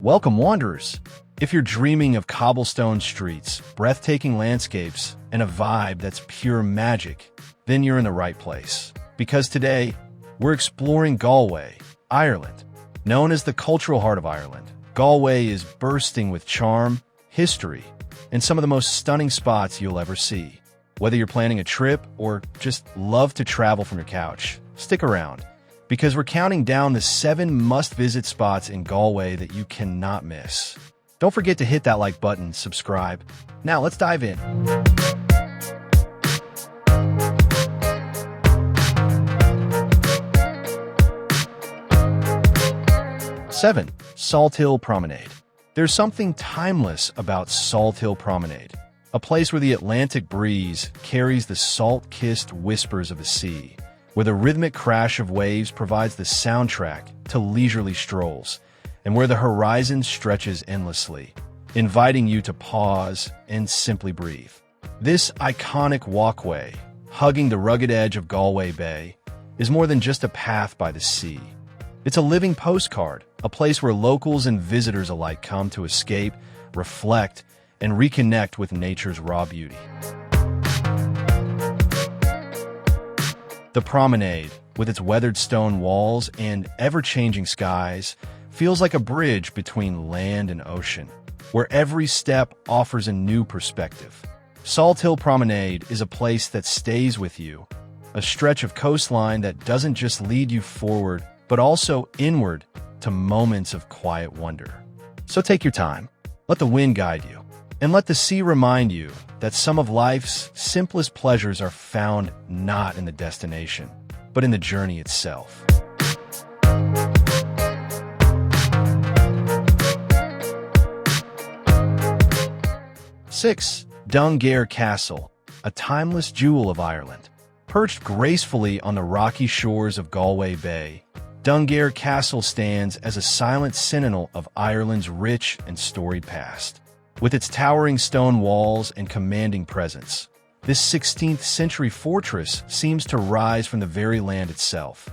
Welcome, wanderers! If you're dreaming of cobblestone streets, breathtaking landscapes, and a vibe that's pure magic, then you're in the right place. Because today, we're exploring Galway, Ireland. Known as the cultural heart of Ireland, Galway is bursting with charm, history, and some of the most stunning spots you'll ever see. Whether you're planning a trip or just love to travel from your couch, stick around, because we're counting down the 7 must-visit spots in Galway that you cannot miss. Don't forget to hit that like button, subscribe. Now let's dive in. Seven, Salthill Promenade. There's something timeless about Salthill Promenade, a place where the Atlantic breeze carries the salt-kissed whispers of the sea, where the rhythmic crash of waves provides the soundtrack to leisurely strolls, and where the horizon stretches endlessly, inviting you to pause and simply breathe. This iconic walkway, hugging the rugged edge of Galway Bay, is more than just a path by the sea. It's a living postcard, a place where locals and visitors alike come to escape, reflect, and reconnect with nature's raw beauty. The promenade, with its weathered stone walls and ever-changing skies, feels like a bridge between land and ocean, where every step offers a new perspective. Salthill Promenade is a place that stays with you, a stretch of coastline that doesn't just lead you forward, but also inward to moments of quiet wonder. So take your time, let the wind guide you, and let the sea remind you that some of life's simplest pleasures are found not in the destination, but in the journey itself. Six, Dunguaire Castle, a timeless jewel of Ireland. Perched gracefully on the rocky shores of Galway Bay, Dunguaire Castle stands as a silent sentinel of Ireland's rich and storied past. With its towering stone walls and commanding presence, this 16th-century fortress seems to rise from the very land itself,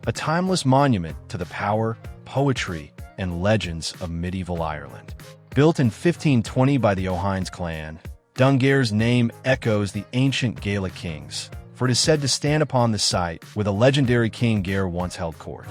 a timeless monument to the power, poetry, and legends of medieval Ireland. Built in 1520 by the O'Hynes clan, Dunguaire's name echoes the ancient Gaelic kings, for it is said to stand upon the site where the legendary King Geir once held court.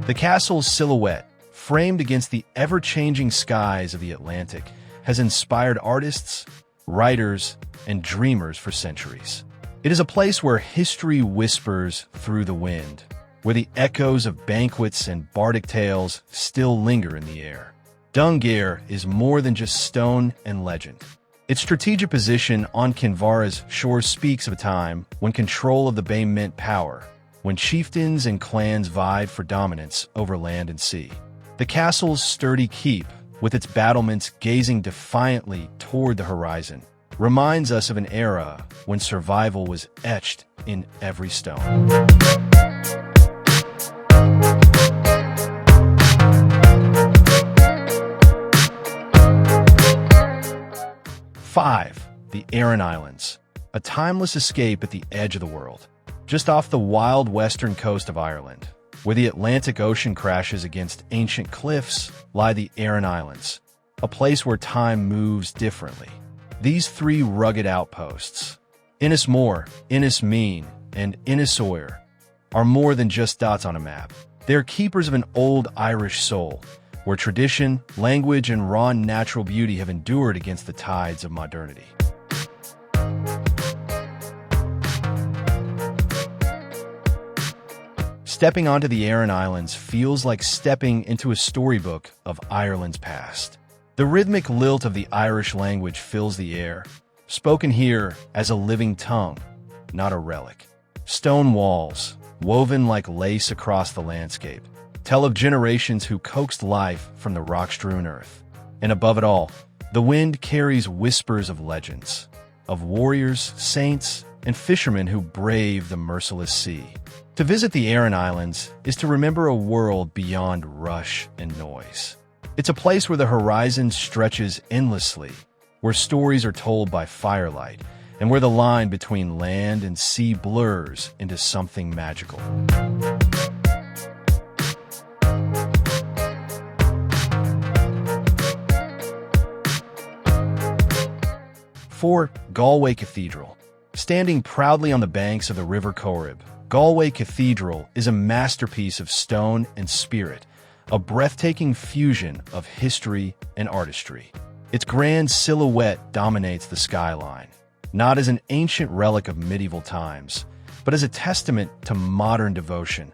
The castle's silhouette, framed against the ever-changing skies of the Atlantic, has inspired artists, writers, and dreamers for centuries. It is a place where history whispers through the wind, where the echoes of banquets and bardic tales still linger in the air. Dunguaire is more than just stone and legend. Its strategic position on Kinvara's shores speaks of a time when control of the bay meant power, when chieftains and clans vied for dominance over land and sea. The castle's sturdy keep, with its battlements gazing defiantly toward the horizon, reminds us of an era when survival was etched in every stone. Five, the Aran Islands, a timeless escape at the edge of the world. Just off the wild western coast of Ireland, where the Atlantic Ocean crashes against ancient cliffs, lie the Aran Islands, a place where time moves differently. These 3 rugged outposts, Innismore, Innismeen, and Innisoir, are more than just dots on a map. They're keepers of an old Irish soul, where tradition, language, and raw natural beauty have endured against the tides of modernity. Stepping onto the Aran Islands feels like stepping into a storybook of Ireland's past. The rhythmic lilt of the Irish language fills the air, spoken here as a living tongue, not a relic. Stone walls, woven like lace across the landscape, tell of generations who coaxed life from the rock-strewn earth. And above it all, the wind carries whispers of legends, of warriors, saints, and fishermen who brave the merciless sea. To visit the Aran Islands is to remember a world beyond rush and noise. It's a place where the horizon stretches endlessly, where stories are told by firelight, and where the line between land and sea blurs into something magical. 4. Galway Cathedral. Standing proudly on the banks of the River Corrib, Galway Cathedral is a masterpiece of stone and spirit, a breathtaking fusion of history and artistry. Its grand silhouette dominates the skyline, not as an ancient relic of medieval times, but as a testament to modern devotion,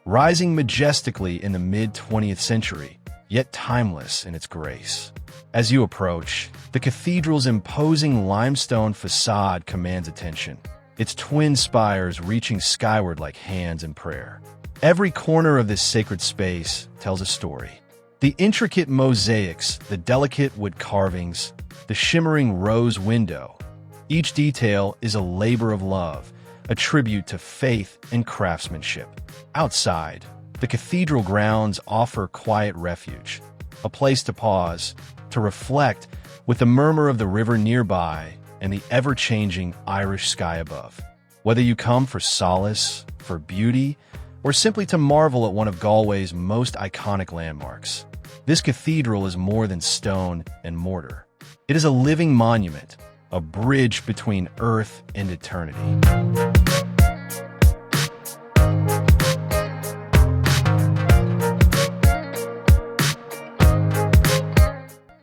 rising majestically in the mid-20th century, yet timeless in its grace. As you approach, the cathedral's imposing limestone facade commands attention, its twin spires reaching skyward like hands in prayer. Every corner of this sacred space tells a story. The intricate mosaics, the delicate wood carvings, the shimmering rose window. Each detail is a labor of love, a tribute to faith and craftsmanship. Outside, the cathedral grounds offer quiet refuge, a place to pause, to reflect with the murmur of the river nearby and the ever-changing Irish sky above. Whether you come for solace, for beauty, or simply to marvel at one of Galway's most iconic landmarks, this cathedral is more than stone and mortar. It is a living monument, a bridge between earth and eternity.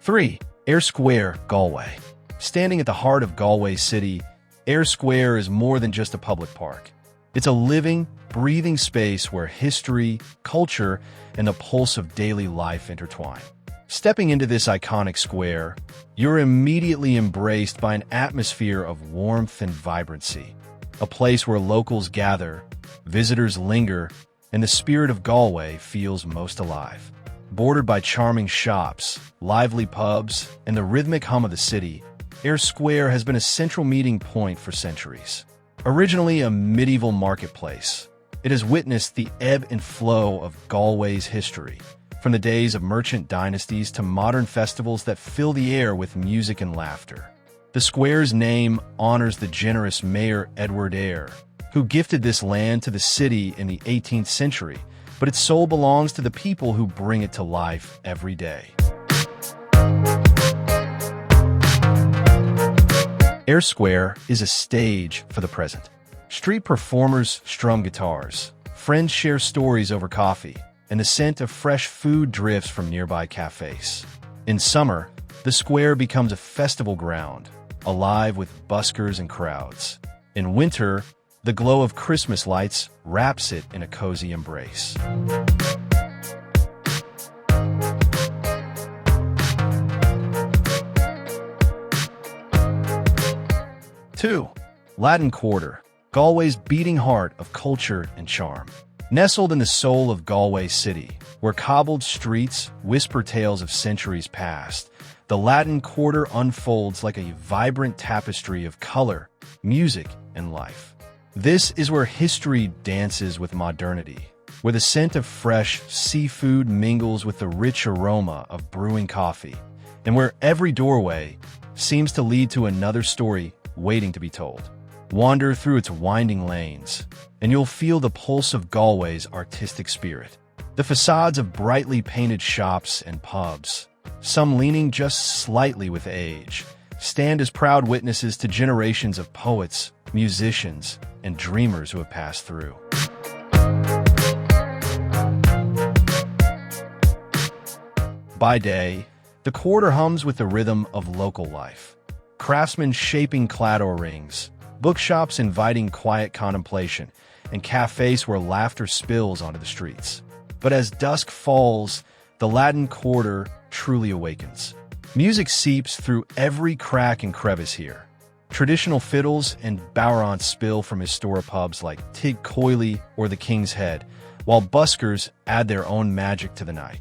3. Eyre Square, Galway. Standing at the heart of Galway City, Eyre Square is more than just a public park. It's a living, breathing space where history, culture, and the pulse of daily life intertwine. Stepping into this iconic square, you're immediately embraced by an atmosphere of warmth and vibrancy, a place where locals gather, visitors linger, and the spirit of Galway feels most alive. Bordered by charming shops, lively pubs, and the rhythmic hum of the city, Eyre Square has been a central meeting point for centuries. Originally a medieval marketplace, it has witnessed the ebb and flow of Galway's history, from the days of merchant dynasties to modern festivals that fill the air with music and laughter. The square's name honors the generous Mayor Edward Eyre, who gifted this land to the city in the 18th century, but its soul belongs to the people who bring it to life every day. Eyre Square is a stage for the present. Street performers strum guitars, friends share stories over coffee, and the scent of fresh food drifts from nearby cafes. In summer, the square becomes a festival ground, alive with buskers and crowds. In winter, the glow of Christmas lights wraps it in a cozy embrace. 2. Latin Quarter, Galway's beating heart of culture and charm. Nestled in the soul of Galway City, where cobbled streets whisper tales of centuries past, the Latin Quarter unfolds like a vibrant tapestry of color, music, and life. This is where history dances with modernity, where the scent of fresh seafood mingles with the rich aroma of brewing coffee, and where every doorway seems to lead to another story waiting to be told. Wander through its winding lanes, and you'll feel the pulse of Galway's artistic spirit. The facades of brightly painted shops and pubs, some leaning just slightly with age, stand as proud witnesses to generations of poets, musicians, and dreamers who have passed through. By day, the quarter hums with the rhythm of local life. Craftsmen shaping Claddagh rings, bookshops inviting quiet contemplation, and cafes where laughter spills onto the streets. But as dusk falls, the Latin Quarter truly awakens. Music seeps through every crack and crevice here. Traditional fiddles and bowrants spill from historic pubs like Tig Coily or the King's Head, while buskers add their own magic to the night.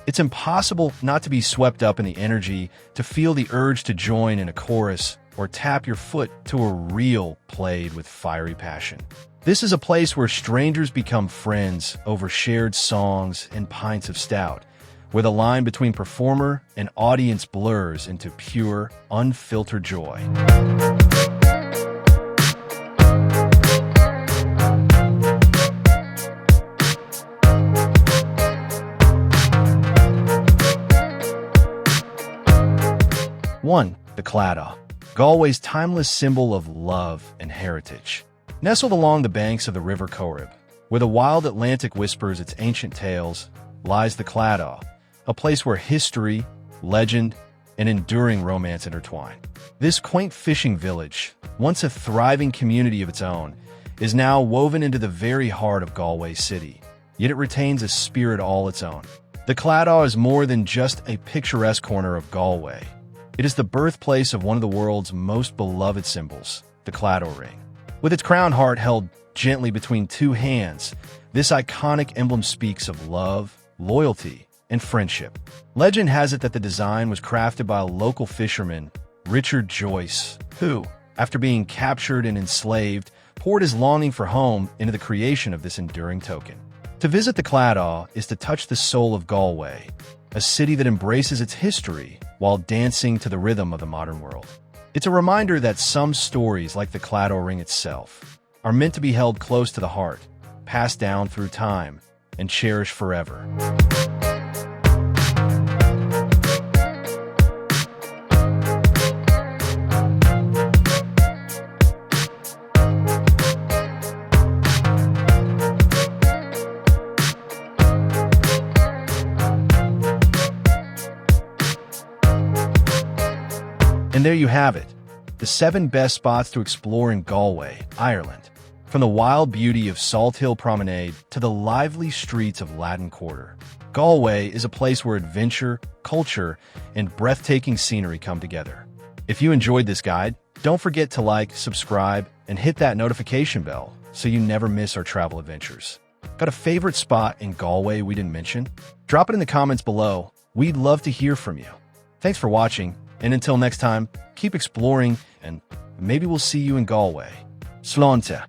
It's impossible not to be swept up in the energy, to feel the urge to join in a chorus or tap your foot to a reel played with fiery passion. This is a place where strangers become friends over shared songs and pints of stout, where the line between performer and audience blurs into pure, unfiltered joy. One, the Claddagh. Galway's timeless symbol of love and heritage. Nestled along the banks of the River Corrib, where the wild Atlantic whispers its ancient tales, lies the Claddagh, a place where history, legend, and enduring romance intertwine. This quaint fishing village, once a thriving community of its own, is now woven into the very heart of Galway City, yet it retains a spirit all its own. The Claddagh is more than just a picturesque corner of Galway. It is the birthplace of one of the world's most beloved symbols, the Claddagh ring. With its crown heart held gently between two hands, this iconic emblem speaks of love, loyalty, and friendship. Legend has it that the design was crafted by a local fisherman, Richard Joyce, who, after being captured and enslaved, poured his longing for home into the creation of this enduring token. To visit the Claddagh is to touch the soul of Galway, a city that embraces its history while dancing to the rhythm of the modern world. It's a reminder that some stories, like the Claddagh ring itself, are meant to be held close to the heart, passed down through time, and cherished forever. And there you have it, the 7 best spots to explore in Galway, Ireland. From the wild beauty of Salthill Promenade to the lively streets of Latin Quarter, Galway is a place where adventure, culture, and breathtaking scenery come together. If you enjoyed this guide, don't forget to like, subscribe, and hit that notification bell so you never miss our travel adventures. Got a favorite spot in Galway we didn't mention? Drop it in the comments below. We'd love to hear from you. Thanks for watching. And until next time, keep exploring, and maybe we'll see you in Galway. Slánta.